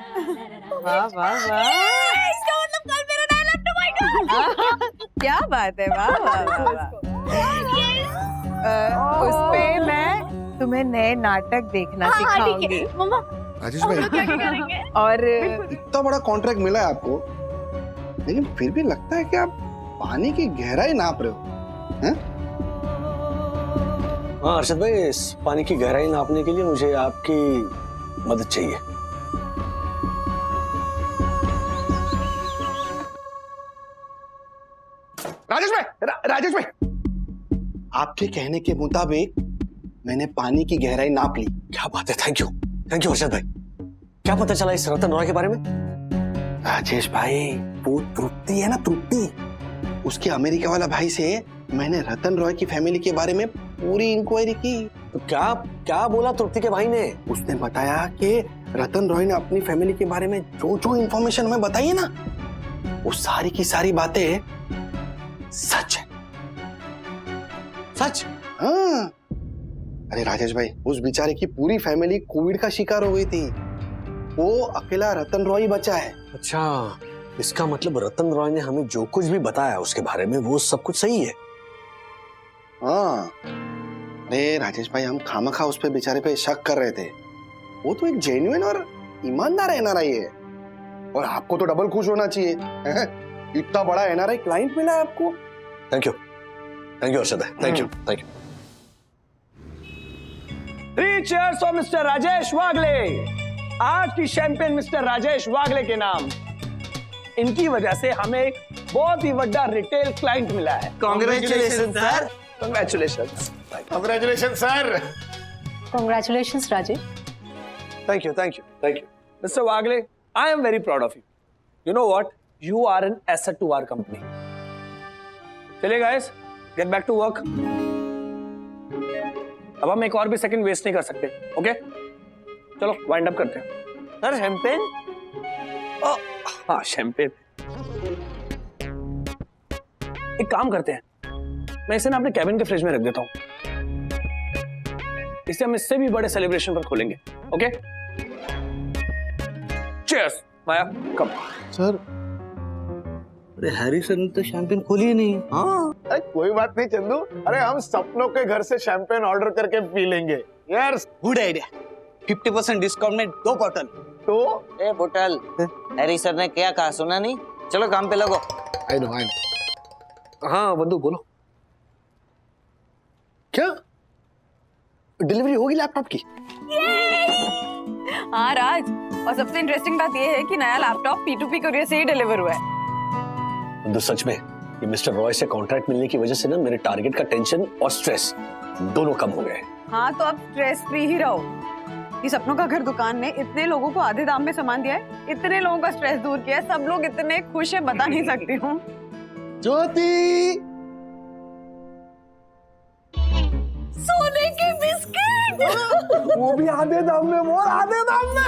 Speaker 5: वाह वाह वाह,
Speaker 1: इसका मतलब कल मेरा नया लैपटॉप आएगा।
Speaker 5: क्या बात है, वाह वाह वाह। उस पे मैं तुम्हें नए नाटक देखना सिखाऊंगी।
Speaker 1: मम्मा
Speaker 6: राजेश भाई,
Speaker 1: क्या करेंगे?
Speaker 5: और
Speaker 6: इतना बड़ा कॉन्ट्रैक्ट मिला है आपको, लेकिन फिर भी लगता है कि आप पानी की गहराई नाप रहे हो, हैं?
Speaker 2: हाँ अर्शद भाई, इस पानी की गहराई नापने के लिए मुझे आपकी मदद चाहिए।
Speaker 6: राजेश भाई, राजेश भाई, आपके कहने के मुताबिक मैंने पानी की गहराई नाप ली।
Speaker 2: क्या बात है, थैंक यू अर्शद भाई। क्या पता चला इस रतन रॉय के बारे में?
Speaker 6: राजेश भाई, वो तृप्ति है ना, तृप्ति, उसके अमेरिका वाला भाई से मैंने रतन रॉय की फैमिली के बारे में पूरी इंक्वायरी की।
Speaker 2: तो क्या बोला तृप्ति के भाई ने?
Speaker 6: उसने बताया कि रतन रॉय ने अपनी फैमिली के बारे में जो जो इंफॉर्मेशन हमें बताई है ना, वो सारी की सारी बातें सच है।
Speaker 2: सच?
Speaker 6: हाँ। अरे राजेश भाई, उस बेचारे की पूरी फैमिली कोविड का शिकार हो गई थी, वो अकेला रतन रॉय ही बचा है।
Speaker 2: अच्छा, इसका मतलब रतन रॉय ने हमें जो कुछ भी बताया उसके बारे में वो सब कुछ सही है।
Speaker 6: हाँ। अरे राजेश भाई, हम खामखा उस पे बेचारे पे शक कर रहे थे। वो तो एक जेन्युइन और ईमानदार एनआरआई है, और आपको तो डबल खुश होना चाहिए। इतना बड़ा एनआरआई क्लाइंट मिला है आपको।
Speaker 2: थैंक यू अर्शद भाई, thank you.
Speaker 14: 3 cheers for mister Rajesh Wagle. आज की चैंपियन मिस्टर राजेश वागले के नाम। इनकी वजह से हमें एक बहुत ही बड़ा रिटेल क्लाइंट मिला है।
Speaker 9: Congratulation sir.
Speaker 14: Congratulations.
Speaker 6: Congratulation sir.
Speaker 4: Congratulations, Rajesh.
Speaker 14: Thank you. Mr. Wagle, I am very proud of you. You know what? You are an asset to our company. चलिए guys, get back to work. अब हम एक और भी second waste नहीं कर सकते, okay? चलो वाइंड अप करते हैं।
Speaker 9: Sir champagne?
Speaker 14: हाँ शैंपेन। एक काम करते हैं, मैं इसे ना अपने कैबिन के फ्रिज में रख देता हूँ। इसे हम इससे भी बड़े सेलिब्रेशन पर खोलेंगे, ओके? चीयर्स, माया, कम।
Speaker 6: सर,
Speaker 9: अरे हैरिसन ने तो शैंपेन खोली ही नहीं। हाँ
Speaker 6: अरे कोई बात नहीं चंदू, अरे हम सपनों के घर से शैंपेन ऑर्डर करके पी लेंगे यार।
Speaker 9: Good idea. 50% डिस्काउंट में 2 बोतल।
Speaker 6: तो
Speaker 15: ए बोतल, हैरी सर ने क्या कहा सुना नहीं? चलो काम पे लगो।
Speaker 6: I know. हाँ बंधु बोलो। क्या डिलीवरी होगी लैपटॉप की?
Speaker 3: हाँ राज, और सबसे इंटरेस्टिंग बात यह है कि नया लैपटॉप P2P कुरियर से ही डिलीवर हुआ है।
Speaker 2: बंधु सच में ये मिस्टर रॉय से कॉन्ट्रैक्ट मिलने की वजह से ना मेरे टारगेट का टेंशन और स्ट्रेस दोनों कम हो गए।
Speaker 3: हाँ तो अब स्ट्रेस फ्री ही रहो। ये सपनों का घर दुकान ने इतने लोगों को आधे दाम में सामान दिया है, इतने लोगों का स्ट्रेस दूर किया है, सब लोग इतने खुश है बता नहीं सकती हूँ।
Speaker 6: ज्योति,
Speaker 4: सोने के बिस्किट
Speaker 6: वो भी आधे दाम में, वो आधे दाम में।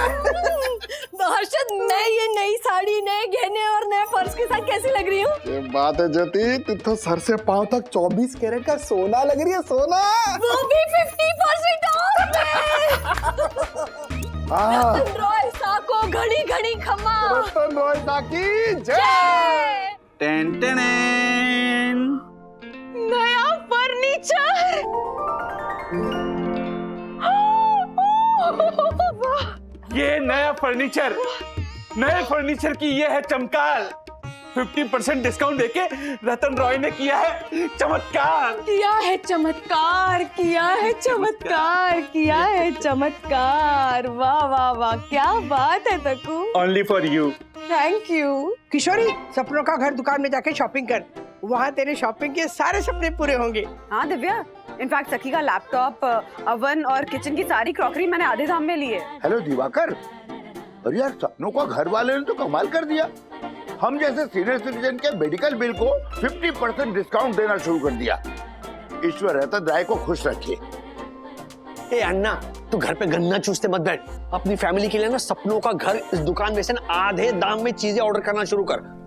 Speaker 4: हर्षद, मैं ये नई साड़ी, नए गहने और नए पर्स के साथ कैसी लग रही हूँ?
Speaker 6: ये बात है ज्योति, तू तो सर से पांव तक 24 कैरेट का सोना लग रही है, सोना।
Speaker 4: वो भी 50% ऑफ में।
Speaker 6: हाँ।
Speaker 4: रतन रॉय साको घड़ी घड़ी खम्मा।
Speaker 6: रतन रॉय साकी जय।
Speaker 9: Ten ten.
Speaker 5: नया फर्नीचर।
Speaker 10: ये नया फर्नीचर, नए फर्नीचर की ये है चमकार। 50% डिस्काउंट देके रतन रॉय ने किया है चमत्कार।
Speaker 5: किया है चमत्कार, किया है चमत्कार, किया है चमत्कार। वाह वाह वाह, क्या बात है तकू।
Speaker 10: Only for you.
Speaker 5: Thank you.
Speaker 8: Kishori, सपनों का घर दुकान में जाके शॉपिंग कर, वहाँ तेरे शॉपिंग के सारे सपने पूरे होंगे।
Speaker 3: हाँ दिव्या, इनफैक्ट सखी का लैपटॉप, अवन और किचन की सारी क्रॉकरी मैंने आधे दाम में ली है।
Speaker 16: हेलो दिवाकर, अरे यार सपनों का घर वाले ने तो कमाल कर दिया। हम जैसे सीनियर सिटीजन के मेडिकल बिल को 50% डिस्काउंट देना शुरू कर दिया। ईश्वर रतन राय को खुश रखे।
Speaker 2: ए अन्ना, तू घर पे गन्ना चूसते मत बैठ। अपनी फैमिली के लिए ना सपनों का घर इस दुकान में से ना आधे दाम में चीजें ऑर्डर करना शुरू कर।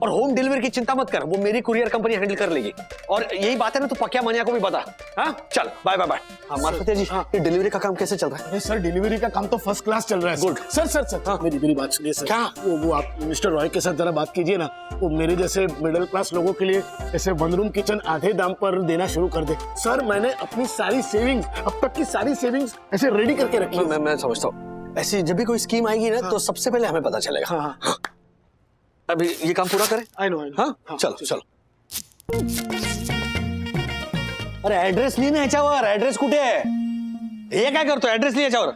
Speaker 2: और होम डिलीवरी की चिंता मत कर, वो मेरी कुरियर कंपनी हैंडल कर लेगी। और यही बात है ना, तो पक्या मनिया को भी बता। हाँ चल, बाय बाय बाय। मालपतिया जी, ये डिलीवरी का काम कैसे चल रहा है?
Speaker 6: सर डिलीवरी का काम तो फर्स्ट क्लास चल रहा है।
Speaker 2: गुड।
Speaker 6: सर सर सर हाँ। मेरी बात सुनिए सर।
Speaker 2: क्या?
Speaker 6: वो आप मिस्टर रॉय के साथ जरा बात कीजिए ना, वो मेरे जैसे मिडिल क्लास लोगों के लिए ऐसे 1 रूम किचन आधे दाम पर देना शुरू कर दे। सर मैंने अपनी सारी सेविंग्स, अब तक की सारी सेविंग्स ऐसे रेडी करके रखी है।
Speaker 2: मैं समझता हूँ। ऐसी जब भी कोई स्कीम आएगी ना, तो सबसे पहले हमें पता चलेगा।
Speaker 6: हाँ।
Speaker 2: अभी ये काम पूरा करें।
Speaker 6: I know.
Speaker 2: हाँ चलो चलो। अरे ऍड्रेस लिहि ना याच्यावर, ऍड्रेस कुठे आहे? हे काय करतो, ऍड्रेस लिहि याच्यावर।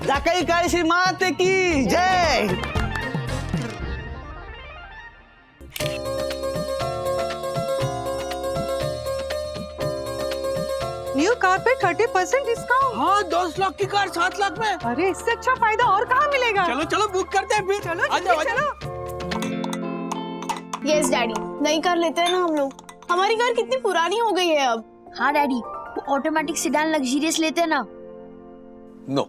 Speaker 9: जाकई काळशी माते की जय।
Speaker 8: न्यू कार पे 30% डिस्काउंट।
Speaker 9: हाँ 10 लाख की कार 7 लाख में।
Speaker 8: अरे इससे अच्छा फायदा और कहाँ मिलेगा?
Speaker 9: चलो चलो बुक करते हैं फिर।
Speaker 8: चलो
Speaker 9: आ जाओ,
Speaker 8: चलो।
Speaker 1: यस डैडी, नई कार लेते हैं ना हम लोग। हमारी कार कितनी पुरानी हो गई है अब।
Speaker 4: हाँ डैडी, वो ऑटोमेटिक सेडान लग्जरियस लेते हैं ना।
Speaker 2: नो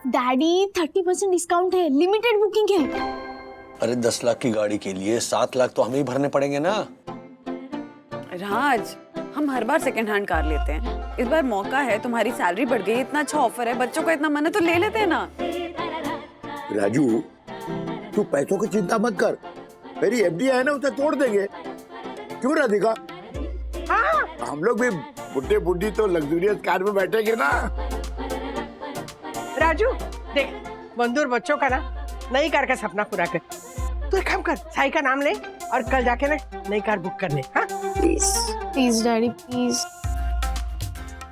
Speaker 1: डैडी 30% डिस्काउंट है, लिमिटेड बुकिंग है।
Speaker 2: अरे 10 लाख की गाड़ी के लिए 7 लाख तो हमें ही भरने पड़ेंगे ना।
Speaker 3: राज, हम हर बार सेकंड हैंड कार लेते हैं, इस बार मौका है, तुम्हारी सैलरी बढ़ गई, इतना अच्छा ऑफर है, बच्चों का इतना मन है तो ले लेते हैं ना।
Speaker 16: राजू, तू पैसों की चिंता मत कर, मेरी एफडी है ना, उसे तोड़ देंगे। क्यों राधिका? हाँ, हम लोग भी बुढ़े बुढ़ी तो लग्जरियस कार में बैठेंगे ना।
Speaker 8: राजू देख, बंदूर बच्चों का ना नई कार का सपना पूरा कर। तू एक काम कर, साई का नाम ले और कल जाके ना नई कार बुक कर ले। हाँ
Speaker 1: please please daddy please.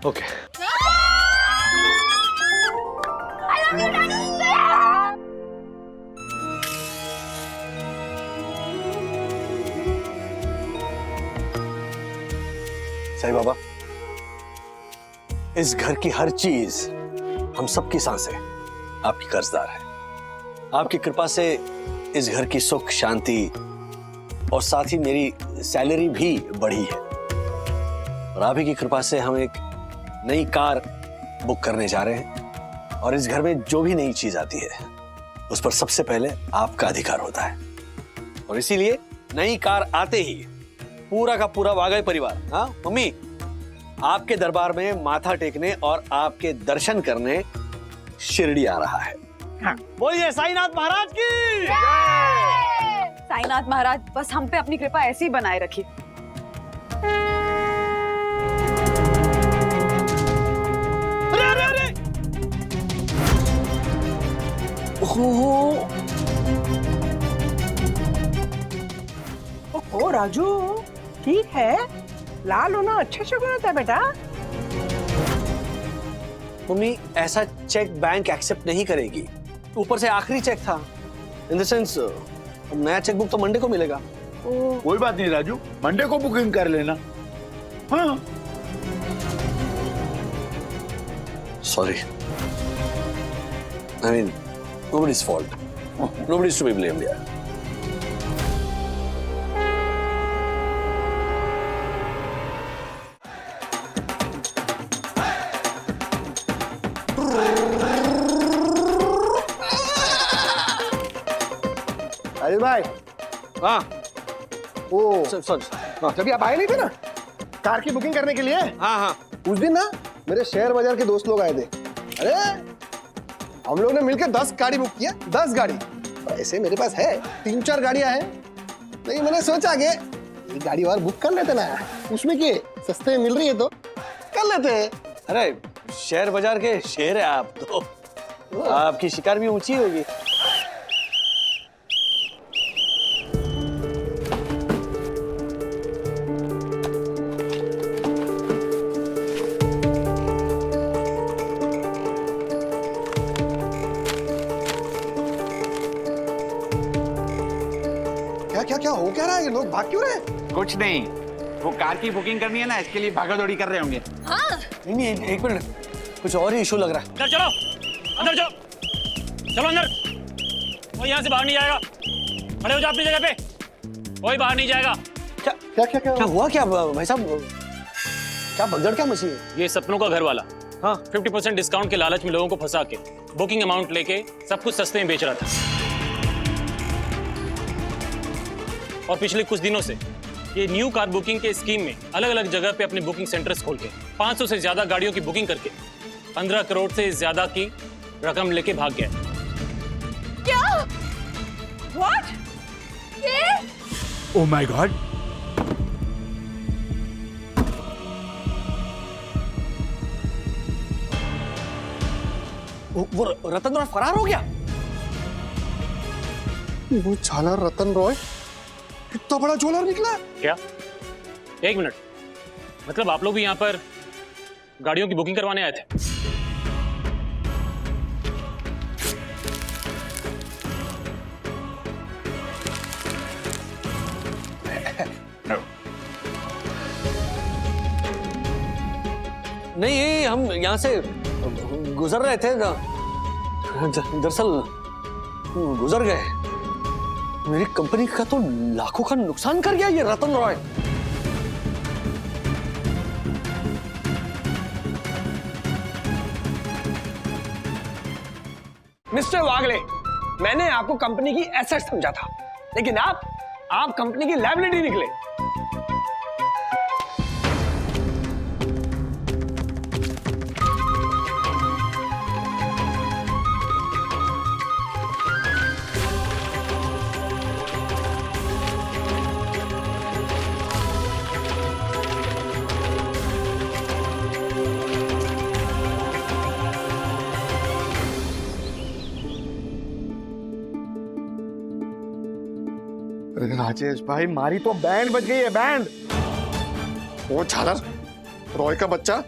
Speaker 2: Okay. Sai Baba, इस घर की हर चीज, हम सबकी सांसें आपकी कर्जदार है। आपकी कृपा से इस घर की सुख शांति और साथ ही मेरी सैलरी भी बढ़ी है। और आप ही की कृपा से हम एक नई कार बुक करने जा रहे हैं। और इस घर में जो भी नई चीज आती है उस पर सबसे पहले आपका अधिकार होता है। और इसीलिए नई कार आते ही पूरा का पूरा वागले परिवार, हाँ मम्मी, आपके दरबार में माथा टेकने और आपके दर्शन करने शिरडी आ रहा है।
Speaker 8: हाँ।
Speaker 2: बोलिए साईनाथ महाराज की।
Speaker 3: साईनाथ महाराज बस हम पे अपनी कृपा ऐसी ही बनाए रखिए।
Speaker 2: अरे अरे अरे,
Speaker 8: ओ राजू, ठीक है, लाल होना अच्छा शगुन होता है बेटा।
Speaker 2: मम्मी ऐसा चेक बैंक एक्सेप्ट नहीं करेगी, ऊपर से आखिरी चेक था। इन द सेंस नया चेकबुक तो मंडे को मिलेगा।
Speaker 16: कोई बात नहीं राजू, मंडे को बुकिंग कर लेना। हाँ
Speaker 2: sorry, I mean nobody's fault, nobody's to be blamed यार।
Speaker 6: अरे भाई,
Speaker 2: हाँ
Speaker 6: ओ
Speaker 2: सॉरी,
Speaker 6: जब आप आए नहीं थे ना कार की बुकिंग करने के लिए,
Speaker 2: हाँ हाँ,
Speaker 6: उस दिन ना मेरे शेयर बाजार के दोस्त लोग आए थे। अरे हम लोग ने मिलकर 10 गाड़ी बुक किया, 10 गाड़ी। ऐसे मेरे पास है 3-4 गाड़ियां हैं, लेकिन मैंने सोचा कि एक गाड़ी और बुक कर लेते ना, उसमें क्या सस्ते में मिल रही है तो कर लेते हैं।
Speaker 2: अरे शेयर बाजार के शेर है आप तो, आपकी शिकार भी ऊंची होगी।
Speaker 6: क्या क्या हो क्या रहा है? ये लोग भाग क्यों रहे?
Speaker 10: कुछ नहीं, वो कार की बुकिंग करनी है ना, इसके लिए भागा दौड़ी कर रहे होंगे।
Speaker 4: हाँ
Speaker 2: नहीं एक मिनट, कुछ और ही इशू लग रहा है।
Speaker 17: अंदर चलो, अंदर चलो, चलो अंदर। कोई यहाँ से बाहर नहीं जाएगा, खड़े हो जाओ अपनी जगह पे, कोई बाहर नहीं जाएगा।
Speaker 2: क्या क्या क्या क्या हुआ? क्या भाई साहब, क्या भगदड़ क्या मची है?
Speaker 17: ये सपनों का घर वाला, हाँ 50% डिस्काउंट के लालच में लोगों को फंसा के बुकिंग अमाउंट लेके सब कुछ सस्ते में बेच रहा था। और पिछले कुछ दिनों से ये न्यू कार बुकिंग के स्कीम में अलग अलग जगह पे अपने बुकिंग सेंटर्स खोल के 500 से ज्यादा गाड़ियों की बुकिंग करके 15 करोड़ से ज्यादा की रकम लेके भाग गया।
Speaker 4: क्या? What? ये?
Speaker 16: ओह माय गॉड,
Speaker 2: वो रतन रॉय फरार हो गया।
Speaker 6: वो झाला रतन रॉय कितना बड़ा ज्वेलर निकला।
Speaker 17: क्या? एक मिनट, मतलब आप लोग भी यहाँ पर गाड़ियों की बुकिंग करवाने आए थे?
Speaker 2: नहीं, हम यहाँ से गुजर रहे थे, दरअसल गुजर गए। मेरी कंपनी का तो लाखों का नुकसान कर गया ये रतन रॉय।
Speaker 14: मिस्टर वागले, मैंने आपको कंपनी की एसेट समझा था, लेकिन आप कंपनी की लायबिलिटी निकले।
Speaker 6: राजेश भाई, मारी तो बैंड बज गई है, बैंड। वो झालर रॉय का बच्चा,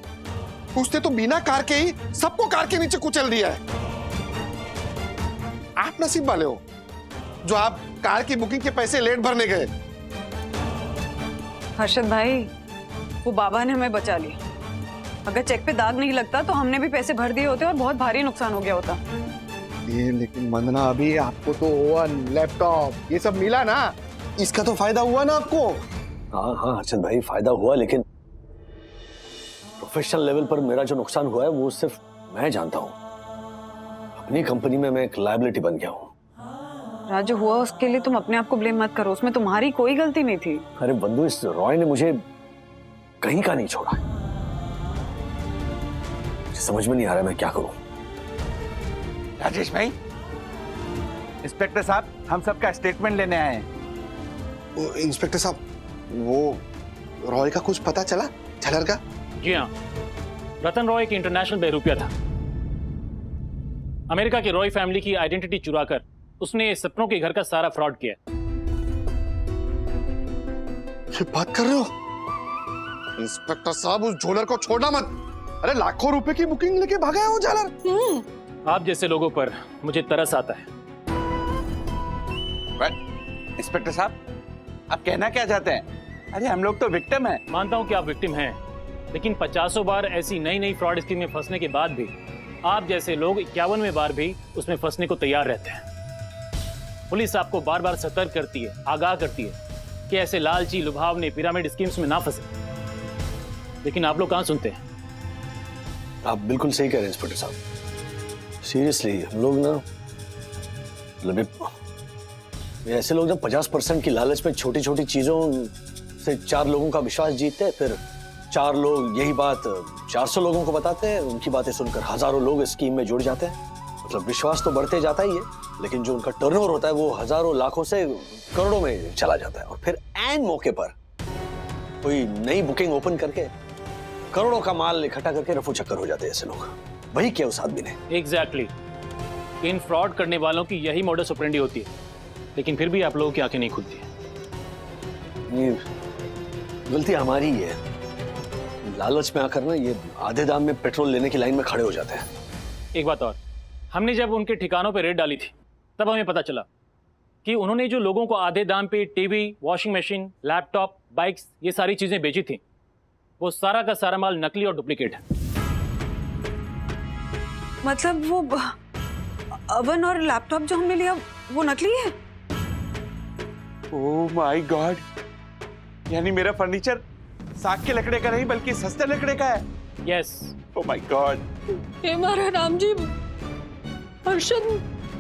Speaker 6: उसने तो बिना कार के ही सबको कार के नीचे कुचल दिया है। आप नसीब वाले हो जो आप कार की बुकिंग के पैसे लेट भरने गए।
Speaker 3: हर्षद भाई, वो बाबा ने हमें बचा लिया। अगर चेक पे दाग नहीं लगता तो हमने भी पैसे भर दिए होते और बहुत भारी नुकसान हो गया होता।
Speaker 6: ये लेकिन वंदना, अभी आपको तो ओवन, लैपटॉप ये सब मिला ना, इसका तो फायदा हुआ ना आपको।
Speaker 2: हाँ हाँ हर्षद भाई, फायदा हुआ, लेकिन प्रोफेशनल लेवल पर मेरा जो नुकसान हुआ है वो सिर्फ मैं जानता हूँ। अपनी कंपनी में मैं एक लायबिलिटी बन गया हूँ।
Speaker 3: राजू, हुआ उसके लिए तुम अपने आप को ब्लेम मत करो, उसमें तुम्हारी कोई गलती नहीं थी।
Speaker 2: अरे बंधु, इस रॉय ने मुझे कहीं का नहीं छोड़ा। समझ में नहीं आ रहा मैं क्या करूं।
Speaker 10: राजेश भाई, इंस्पेक्टर साहब हम सबका स्टेटमेंट लेने आए हैं।
Speaker 6: इंस्पेक्टर साहब, वो रॉय का कुछ पता चला? झलर का?
Speaker 17: जी हाँ, रतन रॉय एक इंटरनेशनल बेरूपिया था। अमेरिका की रॉय फैमिली की आइडेंटिटी चुराकर उसने सपनों के घर का सारा फ्रॉड किया।
Speaker 6: ये बात कर रहे हो? इंस्पेक्टर साहब, उस झोलर को छोड़ना मत। अरे लाखों रुपए की बुकिंग लेके भागा है वो झलर।
Speaker 17: आप जैसे लोगों पर मुझे तरस आता है।
Speaker 10: इंस्पेक्टर साहब, आप कहना क्या चाहते हैं? अरे हम लोग तो विक्टिम हैं।
Speaker 17: मानता हूं कि आप विक्टिम हैं, लेकिन 50 बार ऐसी नई नई फ्रॉड स्कीम में फंसने के बाद भी आप जैसे लोग 51वें बार भी उसमें फंसने को तैयार रहते हैं। पुलिस आपको बार बार सतर्क करती है, आगाह करती है कि ऐसे लालची लुभावने पिरामिड स्कीम्स में ना फंसे, लेकिन आप लोग कहां सुनते हैं?
Speaker 2: आप बिल्कुल सही कह रहे हैं इंस्पेक्टर साहब। सीरियसली हम लोग ना, मतलब ये ऐसे लोग ना 50% की लालच में छोटी छोटी चीजों से 4 लोगों का विश्वास जीतते हैं, फिर 4 लोग यही बात 400 लोगों को बताते हैं, उनकी बातें सुनकर हजारों लोग इस स्कीम में जुड़ जाते हैं। मतलब विश्वास तो बढ़ते जाता ही है, लेकिन जो उनका टर्नओवर होता है वो हजारों लाखों से करोड़ों में चला जाता है। और फिर ऐन मौके पर कोई नई बुकिंग ओपन करके करोड़ों का माल इकट्ठा करके रफू चक्कर हो जाते हैं ऐसे लोग। वही किया उस आदमी ने।
Speaker 17: एग्जैक्टली। इन फ्रॉड करने वालों की यही मॉडस ऑपरेंडी होती है, लेकिन फिर भी आप लोगों की आंखें नहीं खुलती है।
Speaker 2: ये गलती हमारी ही है। लालच में आकर ना ये आधे दाम में पेट्रोल लेने की लाइन में खड़े हो जाते हैं।
Speaker 17: एक बात और, हमने जब उनके ठिकानों पे रेड डाली थी तब हमें पता चला कि उन्होंने जो लोगों को आधे दाम पे TV, washing machine, laptop, bikes, ये सारी चीजें बेची थी, वो सारा का सारा माल नकली और डुप्लीकेट है।
Speaker 3: मतलब वो अवन और लैपटॉप जो हमने लिया वो नकली है?
Speaker 10: ओह माय गॉड, यानी मेरा फर्नीचर साग के लकड़े का नहीं बल्कि सस्ते लकड़े का है।
Speaker 17: यस।
Speaker 10: Oh my God.
Speaker 4: हे मारा राम जी, हर्षद,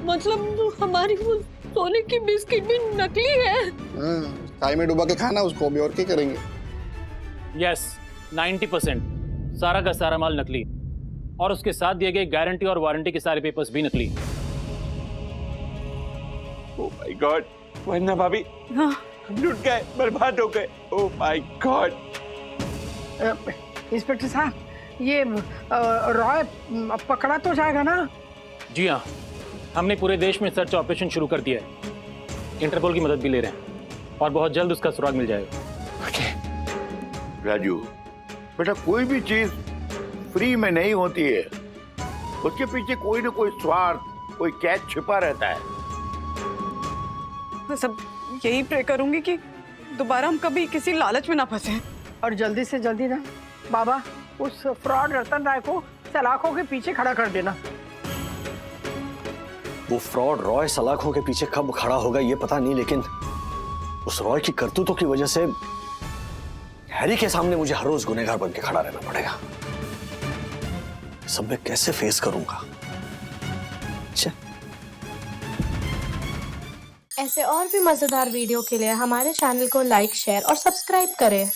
Speaker 4: मतलब हमारी वो सोने की बिस्किट भी नकली है।
Speaker 6: चाय में डुबा के खाना उसको, भी और क्या करेंगे।
Speaker 17: यस, 90% सारा का सारा माल नकली, और उसके साथ दिए गए गारंटी और वारंटी के सारे पेपर्स भी नकली।
Speaker 10: ओह माय गॉड, वरना भाभी हम लूट गए, बर्बाद हो गए। ओह माय गॉड।
Speaker 8: इंस्पेक्टर साहब, ये रॉय पकड़ा तो जाएगा ना?
Speaker 17: जी हाँ, हमने पूरे देश में सर्च ऑपरेशन शुरू कर दिया है। इंटरपोल की मदद भी ले रहे हैं और बहुत जल्द उसका सुराग मिल जाएगा।
Speaker 16: राजू बेटा, कोई भी चीज फ्री में नहीं होती है, उसके पीछे कोई ना कोई स्वार्थ, कोई कैच छिपा रहता है।
Speaker 3: मैं सब यही प्रे करूंगी कि दोबारा हम कभी किसी लालच में ना फंसे।
Speaker 8: और जल्दी से जल्दी ना बाबा उस फ्रॉड रतन राय को सलाखों के पीछे खड़ा कर देना।
Speaker 2: वो फ्रॉड रॉय सलाखों के पीछे कब खड़ा होगा ये पता नहीं, लेकिन उस रॉय की करतूतों की वजह से हैरी के सामने मुझे हर रोज गुनहगार बन के खड़ा रहना पड़ेगा। सब मैं कैसे फेस करूंगा?
Speaker 18: ऐसे और भी मजेदार वीडियो के लिए हमारे चैनल को लाइक, शेयर और सब्सक्राइब करें।